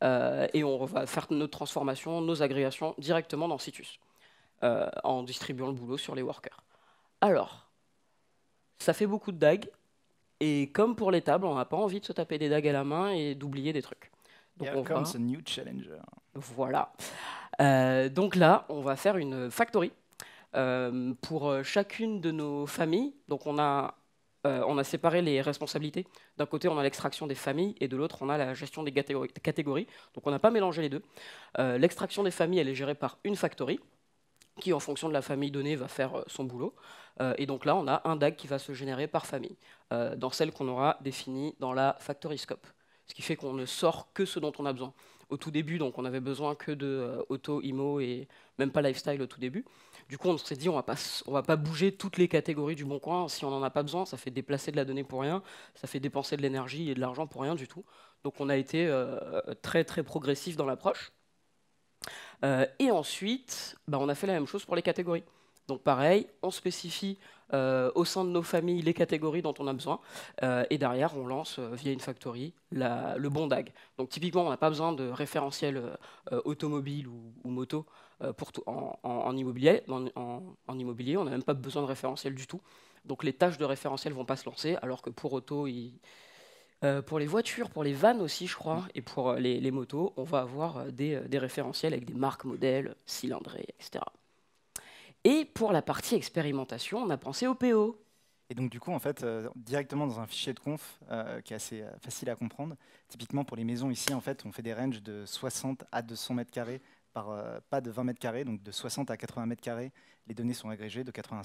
et on va faire nos transformations, nos agrégations directement dans Citus, en distribuant le boulot sur les workers. Alors, ça fait beaucoup de DAG, et comme pour les tables, on n'a pas envie de se taper des DAG à la main et d'oublier des trucs. Donc Here comes a new challenger. Voilà. Donc là, on va faire une factory pour chacune de nos familles. Donc on a séparé les responsabilités. D'un côté, on a l'extraction des familles et de l'autre, on a la gestion des catégories. Donc on n'a pas mélangé les deux. L'extraction des familles, elle est gérée par une factory qui, en fonction de la famille donnée, va faire son boulot. Et donc là, on a un DAG qui va se générer par famille, dans celle qu'on aura définie dans la factory scope. Ce qui fait qu'on ne sort que ce dont on a besoin. Au tout début, donc, on n'avait besoin que de auto, IMO et même pas lifestyle au tout début. Du coup, on s'est dit, on va pas bouger toutes les catégories du Boncoin. Si on n'en a pas besoin, ça fait déplacer de la donnée pour rien, ça fait dépenser de l'énergie et de l'argent pour rien du tout. Donc on a été très très progressif dans l'approche. Et ensuite, on a fait la même chose pour les catégories. Donc pareil, on spécifie au sein de nos familles les catégories dont on a besoin, et derrière on lance via une factory le bon DAG. Donc typiquement on n'a pas besoin de référentiel automobile ou moto pour tout, en immobilier. En immobilier, on n'a même pas besoin de référentiel du tout. Donc les tâches de référentiel vont pas se lancer, alors que pour auto, pour les voitures, pour les vannes aussi, je crois, et pour les motos, on va avoir des référentiels avec des marques, modèles, cylindrées, etc. Et pour la partie expérimentation, on a pensé au PO. Et donc du coup, en fait, directement dans un fichier de conf qui est assez facile à comprendre, typiquement pour les maisons ici, en fait, on fait des ranges de 60 à 200 mètres carrés, pas de 20 mètres carrés, donc de 60 à 80 mètres carrés, les données sont agrégées de 80 à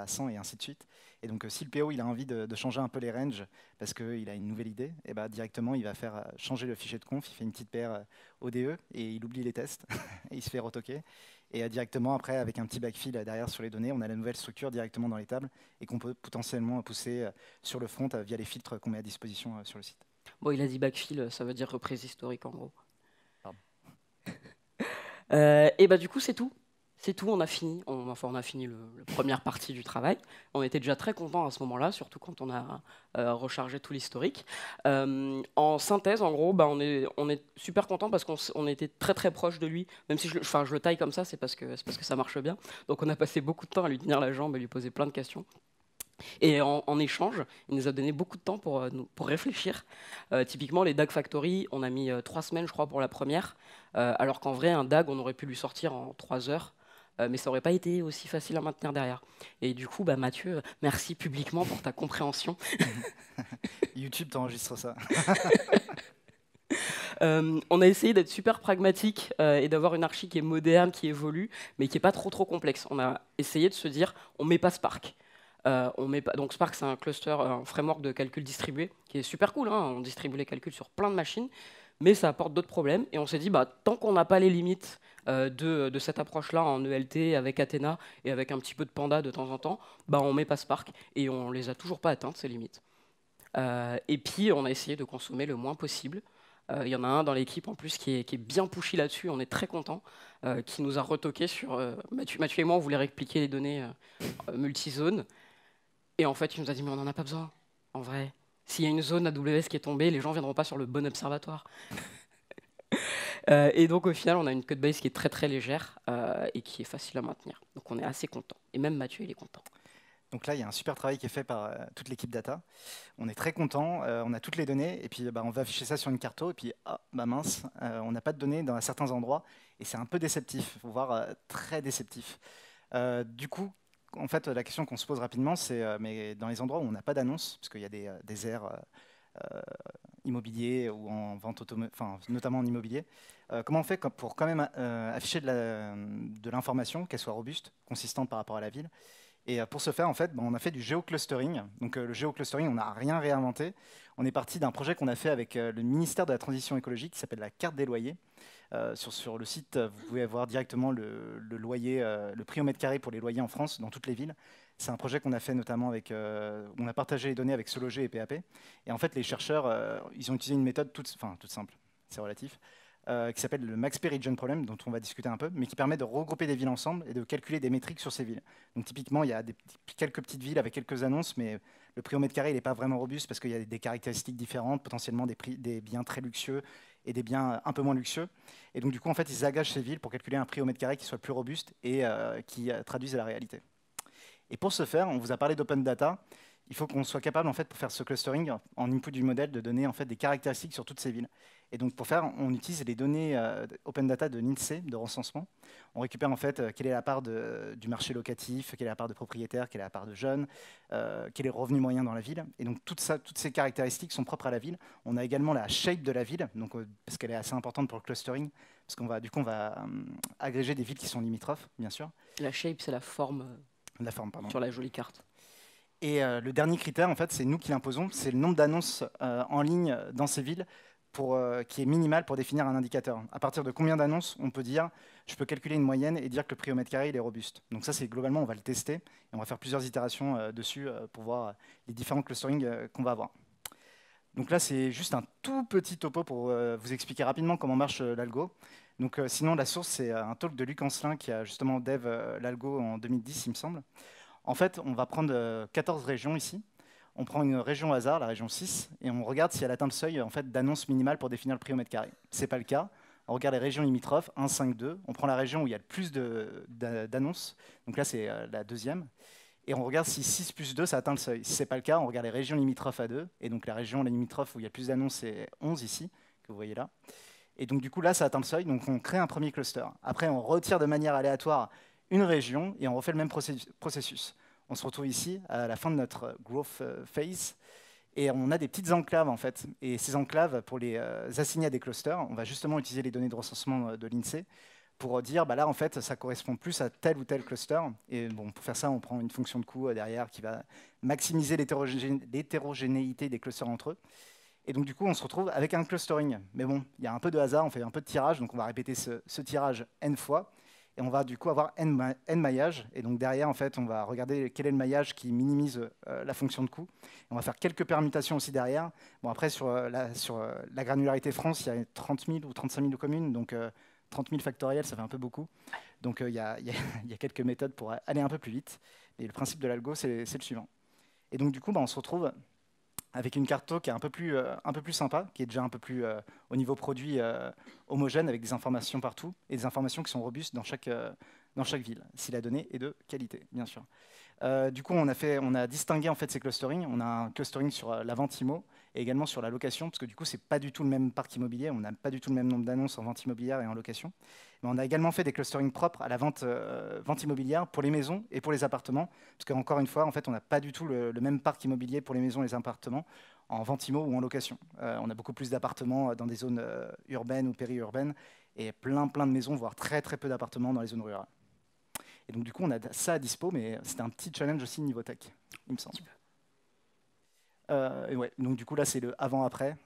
100 et ainsi de suite. Et donc si le PO il a envie de changer un peu les ranges parce qu'il a une nouvelle idée, et directement il va faire changer le fichier de conf, il fait une petite paire ODE et il oublie les tests et il se fait retoquer. Et directement après, avec un petit backfill derrière sur les données, on a la nouvelle structure directement dans les tables et qu'on peut potentiellement pousser sur le front via les filtres qu'on met à disposition sur le site. Bon, il a dit backfill, ça veut dire reprise historique en gros. Pardon. Et du coup, c'est tout. C'est tout, on a fini. On a fini la première partie du travail. On était déjà très contents à ce moment-là, surtout quand on a rechargé tout l'historique. En synthèse, en gros, on est super contents parce qu'on était très très proche de lui. Même si je le taille comme ça, c'est parce que ça marche bien. Donc on a passé beaucoup de temps à lui tenir la jambe et lui poser plein de questions. Et en échange, il nous a donné beaucoup de temps pour réfléchir. Typiquement, les DAG Factory, on a mis 3 semaines, je crois, pour la première, alors qu'en vrai, un DAG, on aurait pu lui sortir en 3 heures, mais ça n'aurait pas été aussi facile à maintenir derrière. Et du coup, Mathieu, merci publiquement pour ta compréhension. YouTube t'enregistre ça. On a essayé d'être super pragmatique et d'avoir une archi qui est moderne, qui évolue, mais qui n'est pas trop complexe. On a essayé de se dire, on ne met pas Spark. Donc Spark, c'est un cluster, un framework de calcul distribué qui est super cool. On distribue les calculs sur plein de machines, mais ça apporte d'autres problèmes. Et on s'est dit, tant qu'on n'a pas les limites de cette approche-là en ELT avec Athena et avec un petit peu de Panda de temps en temps, on met pas Spark et on les a toujours pas atteintes ces limites. Et puis on a essayé de consommer le moins possible. Il y en a un dans l'équipe en plus qui est bien pushy là-dessus, on est très content, qui nous a retoqué sur Mathieu et moi, on voulait répliquer les données multi-zones. Et en fait, il nous a dit, mais on n'en a pas besoin, en vrai. S'il y a une zone AWS qui est tombée, les gens ne viendront pas sur le bon observatoire. Et donc, au final, on a une codebase qui est très, très légère et qui est facile à maintenir. Donc, on est assez content. Et même Mathieu, il est content. Donc là, il y a un super travail qui est fait par toute l'équipe data. On est très content, on a toutes les données, et puis on va afficher ça sur une carto, et puis mince, on n'a pas de données dans certains endroits, et c'est un peu déceptif, voire très déceptif. Du coup, en fait, la question qu'on se pose rapidement, c'est mais dans les endroits où on n'a pas d'annonce, parce qu'il y a des aires immobiliers ou en vente notamment en immobilier, comment on fait pour quand même afficher de l'information, qu'elle soit robuste, consistante par rapport à la ville? Et pour ce faire, en fait, on a fait du géoclustering. Donc le géoclustering, on n'a rien réinventé. On est parti d'un projet qu'on a fait avec le ministère de la Transition écologique qui s'appelle la carte des loyers. Sur le site, vous pouvez avoir directement le loyer, le prix au mètre carré pour les loyers en France, dans toutes les villes. C'est un projet qu'on a fait notamment avec, on a partagé les données avec Sologer et PAP. Et en fait, les chercheurs, ils ont utilisé une méthode toute simple, c'est relatif, qui s'appelle le Max Pay Region Problem, dont on va discuter un peu, mais qui permet de regrouper des villes ensemble et de calculer des métriques sur ces villes. Donc typiquement, il y a quelques petites villes avec quelques annonces, mais le prix au mètre carré, il n'est pas vraiment robuste parce qu'il y a des caractéristiques différentes, potentiellement des biens très luxueux et des biens un peu moins luxueux. Et donc du coup, en fait, ils engagent ces villes pour calculer un prix au mètre carré qui soit plus robuste et qui traduise la réalité. Et pour ce faire, on vous a parlé d'open data. Il faut qu'on soit capable, en fait, pour faire ce clustering, en input du modèle, de donner en fait, des caractéristiques sur toutes ces villes. Et donc pour faire, on utilise les données open data de l'INSEE, de recensement. On récupère en fait quelle est la part du marché locatif, quelle est la part de propriétaires, quelle est la part de jeunes, quel est le revenu moyen dans la ville. Et donc toutes ces caractéristiques sont propres à la ville. On a également la shape de la ville, donc, parce qu'elle est assez importante pour le clustering, parce qu'on va, du coup, on va agréger des villes qui sont limitrophes, bien sûr. La shape, c'est la forme, Pardon. Sur la jolie carte. Et le dernier critère, en fait, c'est nous qui l'imposons, c'est le nombre d'annonces en ligne dans ces villes qui est minimal pour définir un indicateur. À partir de combien d'annonces on peut dire, je peux calculer une moyenne et dire que le prix au mètre carré il est robuste. Donc ça, c'est globalement, on va le tester et on va faire plusieurs itérations dessus pour voir les différents clusterings qu'on va avoir. Donc là, c'est juste un tout petit topo pour vous expliquer rapidement comment marche l'algo. Donc sinon, la source, c'est un talk de Luc Ancelin qui a justement dev l'algo en 2010, il me semble. En fait, on va prendre 14 régions ici. On prend une région au hasard, la région 6, et on regarde si elle atteint le seuil en fait, d'annonce minimale pour définir le prix au mètre carré. Ce n'est pas le cas. On regarde les régions limitrophes, 1, 5, 2. On prend la région où il y a le plus d'annonces. Donc là, c'est la deuxième. Et on regarde si 6 plus 2, ça atteint le seuil. Si ce n'est pas le cas, on regarde les régions limitrophes à 2. Et donc la région limitrophe où il y a le plus d'annonces, c'est 11 ici, que vous voyez là. Et donc du coup, là, ça atteint le seuil. Donc on crée un premier cluster. Après, on retire de manière aléatoire une région et on refait le même processus. On se retrouve ici à la fin de notre growth phase et on a des petites enclaves en fait. Et ces enclaves, pour les assigner à des clusters, on va justement utiliser les données de recensement de l'INSEE pour dire bah là en fait ça correspond plus à tel ou tel cluster. Et bon, pour faire ça, on prend une fonction de coût derrière qui va maximiser l'hétérogénéité des clusters entre eux. Et donc du coup, on se retrouve avec un clustering. Mais bon, il y a un peu de hasard, on fait un peu de tirage, donc on va répéter ce tirage n fois. Et on va du coup avoir n maillages. Et donc derrière, en fait, on va regarder quel est le maillage qui minimise la fonction de coût. Et on va faire quelques permutations aussi derrière. Bon, après, sur la granularité France, il y a 30 000 ou 35 000 communes. Donc 30 000 factoriels, ça fait un peu beaucoup. Donc il y a quelques méthodes pour aller un peu plus vite. Et le principe de l'algo, c'est le suivant. Et donc du coup, on se retrouve avec une carte qui est un peu plus sympa, qui est déjà un peu plus au niveau produit homogène, avec des informations partout, et des informations qui sont robustes dans chaque ville, si la donnée est de qualité, bien sûr. Du coup, on a distingué en fait ces clusterings. On a un clustering sur la vente IMO et également sur la location, parce que du coup, c'est pas du tout le même parc immobilier. On n'a pas du tout le même nombre d'annonces en vente immobilière et en location. Mais on a également fait des clusterings propres à la vente immobilière pour les maisons et pour les appartements, parce qu'encore une fois, en fait, on n'a pas du tout le même parc immobilier pour les maisons et les appartements en vente IMO ou en location. On a beaucoup plus d'appartements dans des zones urbaines ou périurbaines et plein de maisons, voire très peu d'appartements dans les zones rurales. Et donc, du coup, on a ça à dispo, mais c'était un petit challenge aussi niveau tech, il me semble. Et ouais, donc, du coup, là, c'est le avant-après,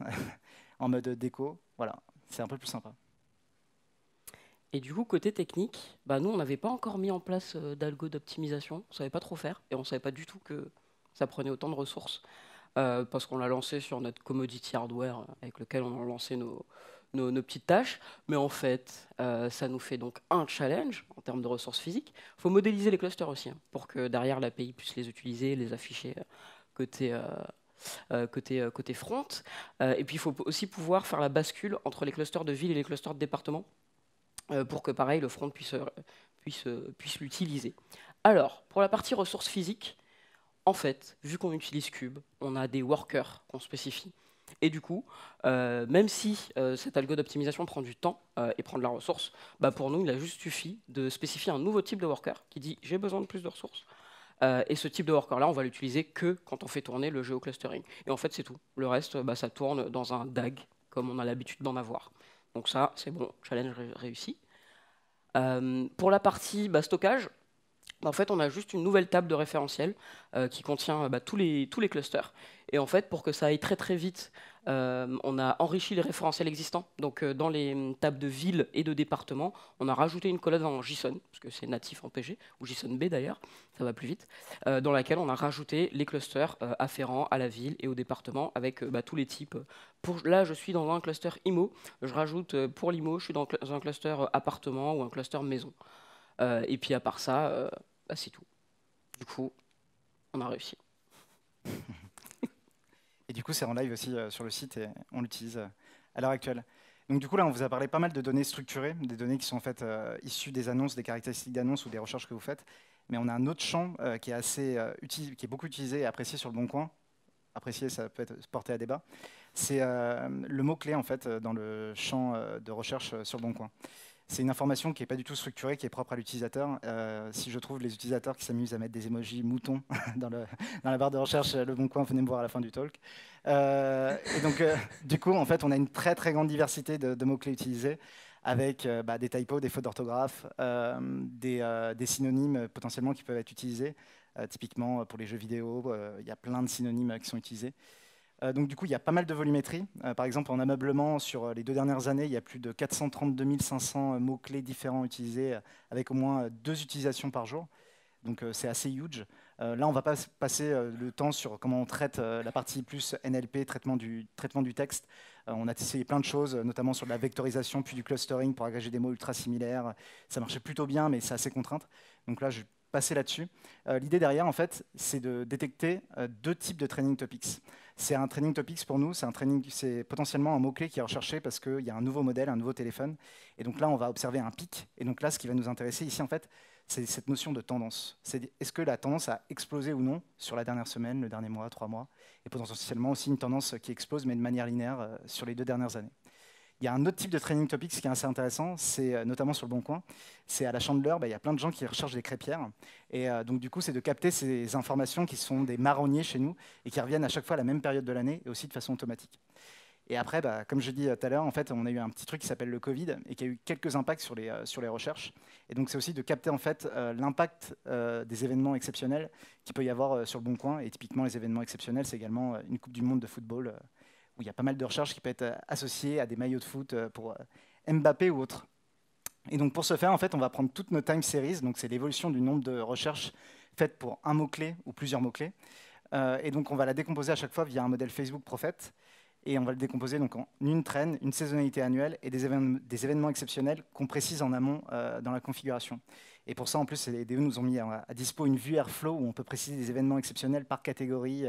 en mode déco. Voilà, c'est un peu plus sympa. Et du coup, côté technique, nous, on n'avait pas encore mis en place d'algo d'optimisation. On ne savait pas trop faire. Et on ne savait pas du tout que ça prenait autant de ressources. Parce qu'on l'a lancé sur notre commodity hardware avec lequel on a lancé nos petites tâches, mais en fait, ça nous fait donc un challenge en termes de ressources physiques. Il faut modéliser les clusters aussi, pour que derrière l'API puisse les utiliser, les afficher côté front. Et puis, il faut aussi pouvoir faire la bascule entre les clusters de ville et les clusters de département, pour que, pareil, le front puisse l'utiliser. Alors, pour la partie ressources physiques, en fait, vu qu'on utilise Cube, on a des workers qu'on spécifie. Et du coup, même si cet algo d'optimisation prend du temps et prend de la ressource, pour nous, il a juste suffi de spécifier un nouveau type de worker qui dit « j'ai besoin de plus de ressources ». Et ce type de worker-là, on va l'utiliser que quand on fait tourner le géoclustering. Et en fait, c'est tout. Le reste, ça tourne dans un DAG, comme on a l'habitude d'en avoir. Donc ça, c'est bon, challenge réussi. Pour la partie stockage, En fait, on a juste une nouvelle table de référentiel qui contient tous les clusters. Et en fait, pour que ça aille très très vite, on a enrichi les référentiels existants. Donc, dans les tables de ville et de département, on a rajouté une colonne en JSON, parce que c'est natif en PG, ou JSON-B d'ailleurs, ça va plus vite, dans laquelle on a rajouté les clusters afférents à la ville et au département, avec tous les types. Là, je suis dans un cluster IMO, je rajoute pour l'IMO, je suis dans un cluster appartement ou un cluster maison. Et puis à part ça, c'est tout. Du coup, on a réussi. Et du coup, c'est en live aussi sur le site et on l'utilise à l'heure actuelle. Donc du coup, là, on vous a parlé pas mal de données structurées, des données qui sont en fait issues des annonces, des caractéristiques d'annonces ou des recherches que vous faites. Mais on a un autre champ qui est beaucoup utilisé et apprécié sur le Bon Coin. Apprécié, ça peut être porté à débat. C'est le mot-clé en fait dans le champ de recherche sur le Bon Coin. C'est une information qui n'est pas du tout structurée, qui est propre à l'utilisateur. Si je trouve les utilisateurs qui s'amusent à mettre des emojis moutons dans la barre de recherche, Le Bon Coin, venez me voir à la fin du talk. Et donc, du coup, en fait, on a une très très grande diversité de mots-clés utilisés, avec des typos, des fautes d'orthographe, des synonymes potentiellement qui peuvent être utilisés. Typiquement, pour les jeux vidéo, il y a plein de synonymes qui sont utilisés. Donc du coup, il y a pas mal de volumétrie. Par exemple, en ameublement, sur les 2 dernières années, il y a plus de 432 500 mots-clés différents utilisés, avec au moins 2 utilisations par jour. Donc c'est assez huge. Là, on va pas passer le temps sur comment on traite la partie plus NLP, traitement du texte. On a essayé plein de choses, notamment sur de la vectorisation, puis du clustering pour agréger des mots ultra similaires. Ça marchait plutôt bien, mais c'est assez contrainte. Donc là, je vais passer là-dessus. L'idée derrière, en fait, c'est de détecter 2 types de training topics. C'est un training topics pour nous, c'est potentiellement un mot-clé qui est recherché parce qu'il y a un nouveau modèle, un nouveau téléphone. Et donc là, on va observer un pic. Et donc là, ce qui va nous intéresser ici, en fait, c'est cette notion de tendance. Est-ce que la tendance a explosé ou non sur la dernière semaine, le dernier mois, 3 mois, et potentiellement aussi une tendance qui explose, mais de manière linéaire sur les 2 dernières années. Il y a un autre type de training topics qui est assez intéressant, c'est notamment sur le Bon Coin. C'est à la Chandeleur, il y a plein de gens qui recherchent des crêpières. Et donc du coup, c'est de capter ces informations qui sont des marronniers chez nous et qui reviennent à chaque fois à la même période de l'année et aussi de façon automatique. Et après, comme je dis tout à l'heure, en fait, on a eu un petit truc qui s'appelle le Covid et qui a eu quelques impacts sur les recherches. Et donc, c'est aussi de capter en fait l'impact des événements exceptionnels qu'il peut y avoir sur le Bon Coin. Et typiquement, les événements exceptionnels, c'est également une Coupe du Monde de football où il y a pas mal de recherches qui peuvent être associées à des maillots de foot pour Mbappé ou autres. Et donc, pour ce faire, en fait, on va prendre toutes nos time series. Donc, c'est l'évolution du nombre de recherches faites pour un mot-clé ou plusieurs mots-clés. Et donc, on va la décomposer à chaque fois via un modèle Facebook Prophet. Et on va le décomposer donc en une trend, une saisonnalité annuelle et des événements exceptionnels qu'on précise en amont dans la configuration. Et pour ça, en plus, les DE nous ont mis à dispo une vue Airflow où on peut préciser des événements exceptionnels par catégorie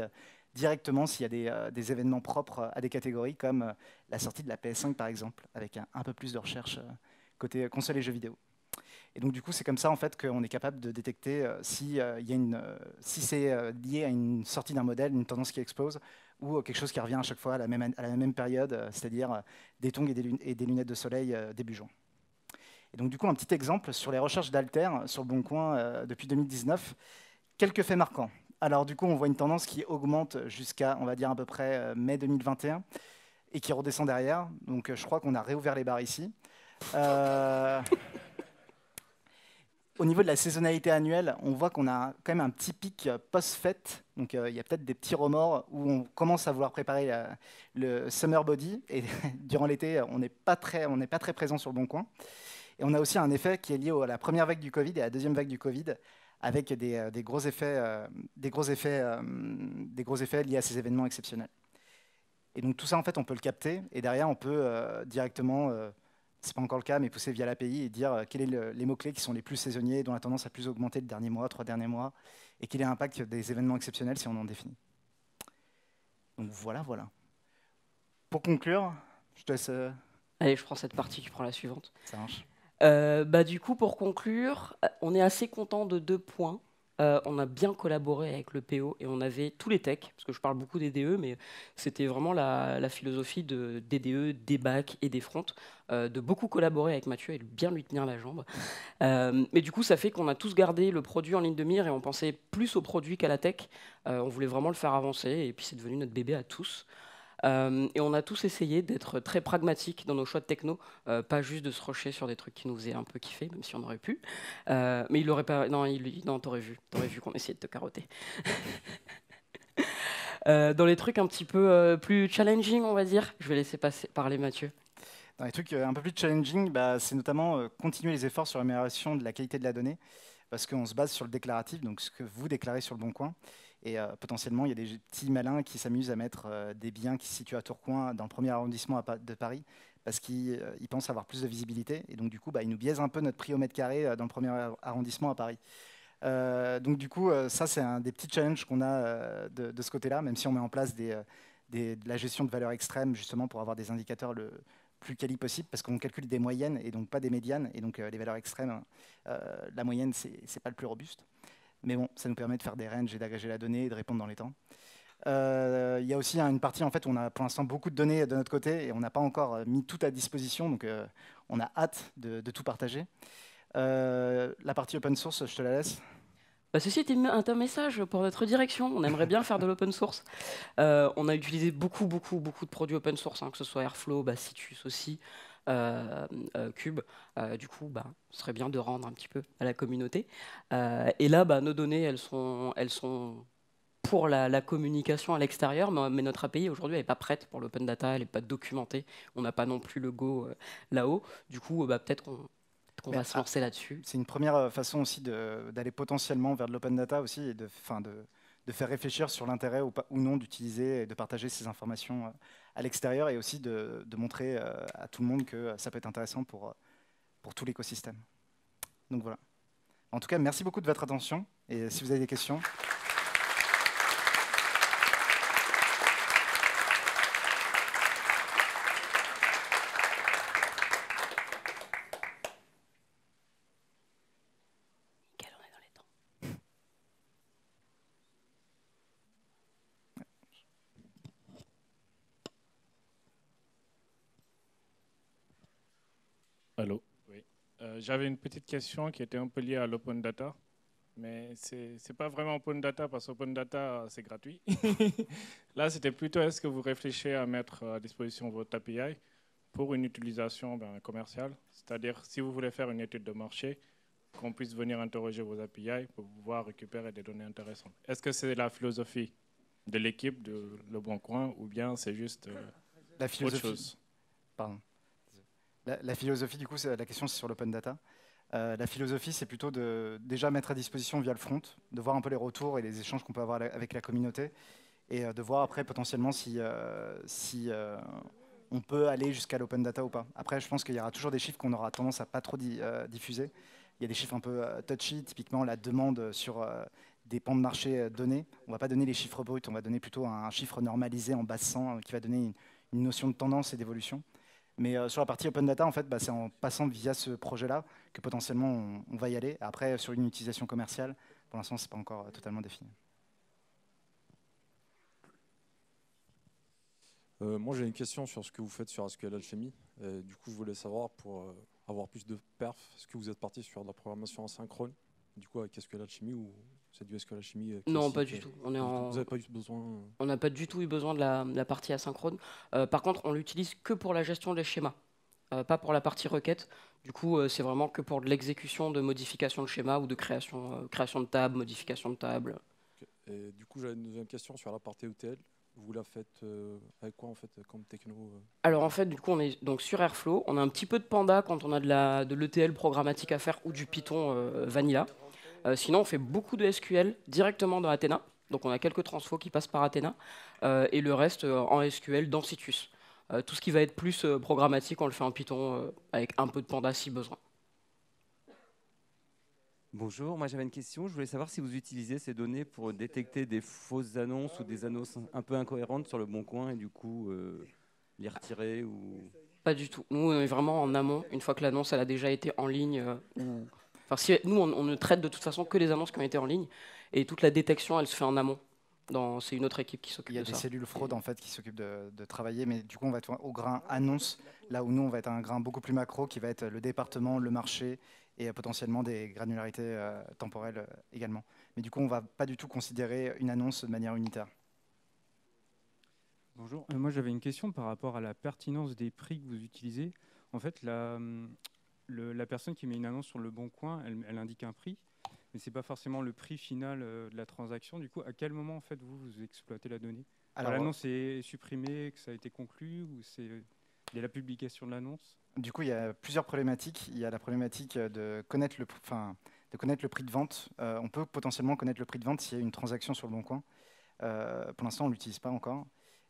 directement s'il y a des événements propres à des catégories, comme la sortie de la PS5 par exemple, avec un peu plus de recherche côté console et jeux vidéo. Et donc du coup, c'est comme ça en fait qu'on est capable de détecter si c'est lié à une sortie d'un modèle, une tendance qui explose, ou quelque chose qui revient à chaque fois à la même période, c'est-à-dire des tongs et des lunettes de soleil début juin. Et donc du coup, un petit exemple sur les recherches d'Alter sur le Bon Coin depuis 2019, quelques faits marquants. Alors du coup, on voit une tendance qui augmente jusqu'à, on va dire à peu près mai 2021, et qui redescend derrière. Donc je crois qu'on a réouvert les barres ici. Au niveau de la saisonnalité annuelle, on voit qu'on a quand même un petit pic post-fête. Donc il y a peut-être des petits remords où on commence à vouloir préparer le summer body. Et durant l'été, on n'est pas très présent sur le Bon Coin. Et on a aussi un effet qui est lié à la première vague du Covid et à la deuxième vague du Covid, avec des gros effets liés à ces événements exceptionnels. Et donc tout ça, en fait, on peut le capter. Et derrière, on peut directement... c'est pas encore le cas, mais pousser via l'API et dire quels sont les mots-clés qui sont les plus saisonniers, dont la tendance a plus augmenté le dernier mois, 3 derniers mois, et quel est l'impact des événements exceptionnels si on en définit. Donc voilà. Pour conclure, je te laisse... Allez, je prends cette partie, tu prends la suivante. Ça marche. Du coup, pour conclure, on est assez content de 2 points. On a bien collaboré avec le PO et on avait tous les techs, parce que je parle beaucoup des DE, mais c'était vraiment la philosophie des DE, des bacs et des fronts, de beaucoup collaborer avec Mathieu et de bien lui tenir la jambe. Mais du coup, ça fait qu'on a tous gardé le produit en ligne de mire et on pensait plus au produit qu'à la tech. On voulait vraiment le faire avancer et puis c'est devenu notre bébé à tous. Et on a tous essayé d'être très pragmatiques dans nos choix de techno, pas juste de se rusher sur des trucs qui nous faisaient un peu kiffer, même si on aurait pu. Mais il aurait pas. Non, non, t'aurais vu qu'on essayait de te carotter. Dans les trucs un petit peu plus challenging, on va dire, je vais laisser parler Mathieu. Dans les trucs un peu plus challenging, c'est notamment continuer les efforts sur l'amélioration de la qualité de la donnée, parce qu'on se base sur le déclaratif, donc ce que vous déclarez sur le Bon Coin. Et potentiellement, il y a des petits malins qui s'amusent à mettre des biens qui se situent à Tourcoing, dans le premier arrondissement de Paris, parce qu'ils pensent avoir plus de visibilité. Et donc, du coup, ils nous biaisent un peu notre prix au mètre carré dans le premier arrondissement à Paris. Donc, du coup, ça, c'est un des petits challenges qu'on a de ce côté-là, même si on met en place de la gestion de valeurs extrêmes, justement, pour avoir des indicateurs le plus quali possible, parce qu'on calcule des moyennes et donc pas des médianes. Et donc, les valeurs extrêmes, la moyenne, c'est pas le plus robuste. Mais bon, ça nous permet de faire des ranges et d'agréger la donnée et de répondre dans les temps. Il y a aussi une partie en fait où on a pour l'instant beaucoup de données de notre côté et on n'a pas encore mis tout à disposition, donc on a hâte de tout partager. La partie open source, je te la laisse. Ceci était un message pour notre direction. On aimerait bien faire de l'open source. On a utilisé beaucoup de produits open source, que ce soit Airflow, Citus aussi, Cube. Du coup, ce serait bien de rendre un petit peu à la communauté. Et là, nos données, elles sont pour la communication à l'extérieur, mais notre API aujourd'hui n'est pas prête pour l'open data, elle n'est pas documentée. On n'a pas non plus le Go là-haut. Du coup, peut-être qu'on va se lancer là-dessus. C'est une première façon aussi d'aller potentiellement vers de l'open data aussi et de faire réfléchir sur l'intérêt ou non d'utiliser et de partager ces informations à l'extérieur et aussi de montrer à tout le monde que ça peut être intéressant pour tout l'écosystème. Donc voilà. En tout cas, merci beaucoup de votre attention et si vous avez des questions. Allô. Oui. J'avais une petite question qui était un peu liée à l'open data, mais ce n'est pas vraiment open data parce que open data, c'est gratuit. Là, c'était plutôt est-ce que vous réfléchissez à mettre à disposition votre API pour une utilisation commerciale, c'est-à-dire si vous voulez faire une étude de marché, qu'on puisse venir interroger vos API pour pouvoir récupérer des données intéressantes. Est-ce que c'est la philosophie de l'équipe de Le Bon Coin ou bien c'est juste la philosophie, autre chose? Pardon. La philosophie, du coup, la question c'est sur l'open data. La philosophie, c'est plutôt de déjà mettre à disposition via le front, de voir un peu les retours et les échanges qu'on peut avoir avec la communauté, et de voir après potentiellement si on peut aller jusqu'à l'open data ou pas. Après, je pense qu'il y aura toujours des chiffres qu'on aura tendance à pas trop diffuser. Il y a des chiffres un peu touchy, typiquement la demande sur des pans de marché donnés. On ne va pas donner les chiffres bruts, on va donner plutôt un chiffre normalisé en base 100 qui va donner une notion de tendance et d'évolution. Mais sur la partie open data, en fait, c'est en passant via ce projet-là que potentiellement on va y aller. Après, sur une utilisation commerciale, pour l'instant, ce n'est pas encore totalement défini. Moi, j'ai une question sur ce que vous faites sur SQL Alchemy. Du coup, je voulais savoir, pour avoir plus de perf, est-ce que vous êtes parti sur de la programmation asynchrone, du coup, avec SQL Alchemy, ou c'est du SQL Alchemy Non, pas du tout. Vous n'avez pas eu besoin On n'a pas du tout eu besoin de la partie asynchrone. Par contre, on l'utilise que pour la gestion des schémas, pas pour la partie requête. Du coup, c'est vraiment que pour de l'exécution de modification de schéma ou de création de table, modification de table. Okay. Et du coup, j'avais une deuxième question sur la partie ETL. Vous la faites avec quoi en fait comme techno Alors en fait, du coup, on est donc sur Airflow. On a un petit peu de Panda quand on a de l'ETL programmatique à faire ou du Python vanilla. Sinon, on fait beaucoup de SQL directement dans Athena. Donc on a quelques transfos qui passent par Athena. Et le reste en SQL dans Citus. Tout ce qui va être plus programmatique, on le fait en Python avec un peu de Panda si besoin. Bonjour, moi j'avais une question. Je voulais savoir si vous utilisez ces données pour détecter des fausses annonces ou des annonces un peu incohérentes sur le Bon Coin et du coup les retirer ou... Pas du tout. Nous, on est vraiment en amont. Une fois que l'annonce elle a déjà été en ligne, enfin, nous, on ne traite de toute façon que les annonces qui ont été en ligne et toute la détection, elle se fait en amont. C'est une autre équipe qui s'occupe de ça. Il y a des cellules fraude en fait qui s'occupent de travailler, mais du coup on va être au grain annonce, là où nous on va être un grain beaucoup plus macro qui va être le département, le marché et potentiellement des granularités temporelles également. Mais du coup on ne va pas du tout considérer une annonce de manière unitaire. Bonjour, moi j'avais une question par rapport à la pertinence des prix que vous utilisez. En fait, la personne qui met une annonce sur Le Bon Coin, elle indique un prix, mais ce n'est pas forcément le prix final de la transaction. Du coup, à quel moment en fait, vous exploitez la donnée? Alors, l'annonce est supprimée, que ça a été conclu, ou il y a la publication de l'annonce? du coup, il y a plusieurs problématiques. Il y a la problématique de connaître le prix de vente. On peut potentiellement connaître le prix de vente s'il y a une transaction sur Le Bon Coin. Pour l'instant, on ne l'utilise pas encore.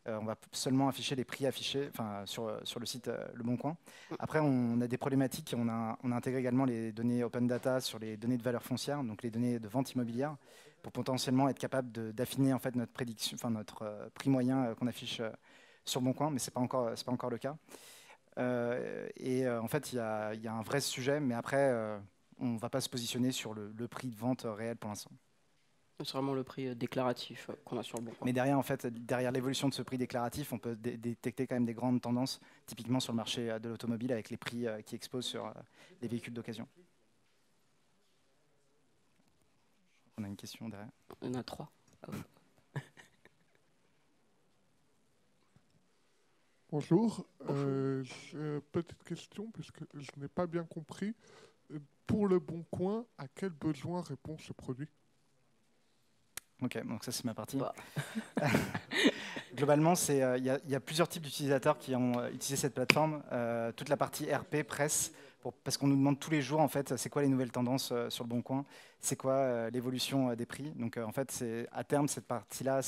On va seulement afficher les prix affichés sur le site Le Bon Coin. Après, on a des problématiques. On a intégré également les données open data sur les données de valeur foncière, donc les données de vente immobilière, pour potentiellement être capable d'affiner en fait notre prédiction, notre prix moyen qu'on affiche sur Le Bon Coin, mais c'est pas encore le cas. En fait, il y a un vrai sujet, mais après, on ne va pas se positionner sur le prix de vente réel pour l'instant. C'est vraiment le prix déclaratif qu'on a sur Le Bon Coin. Mais derrière, en fait, derrière l'évolution de ce prix déclaratif, on peut détecter quand même des grandes tendances, typiquement sur le marché de l'automobile, avec les prix qui explosent sur les véhicules d'occasion. On a une question derrière. Il y en a 3. Bonjour, j'ai une petite question puisque je n'ai pas bien compris. Pour Le Bon Coin, à quel besoin répond ce produit? Ok, donc ça c'est ma partie. Bah. Globalement, il y a plusieurs types d'utilisateurs qui ont utilisé cette plateforme. Toute la partie RP, presse, parce qu'on nous demande tous les jours en fait, c'est quoi les nouvelles tendances sur Le Bon Coin, c'est quoi l'évolution des prix. Donc en fait, à terme, cette partie-là,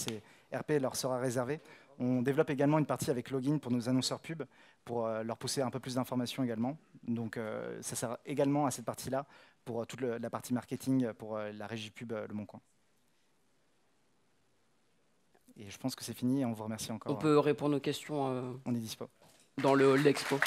RP leur sera réservée. On développe également une partie avec login pour nos annonceurs pub, pour leur pousser un peu plus d'informations également. Donc ça sert également à cette partie-là pour toute la partie marketing pour la régie pub Le Bon Coin. Et je pense que c'est fini et on vous remercie encore. On peut répondre aux questions On est dispo. dans le hall d'expo.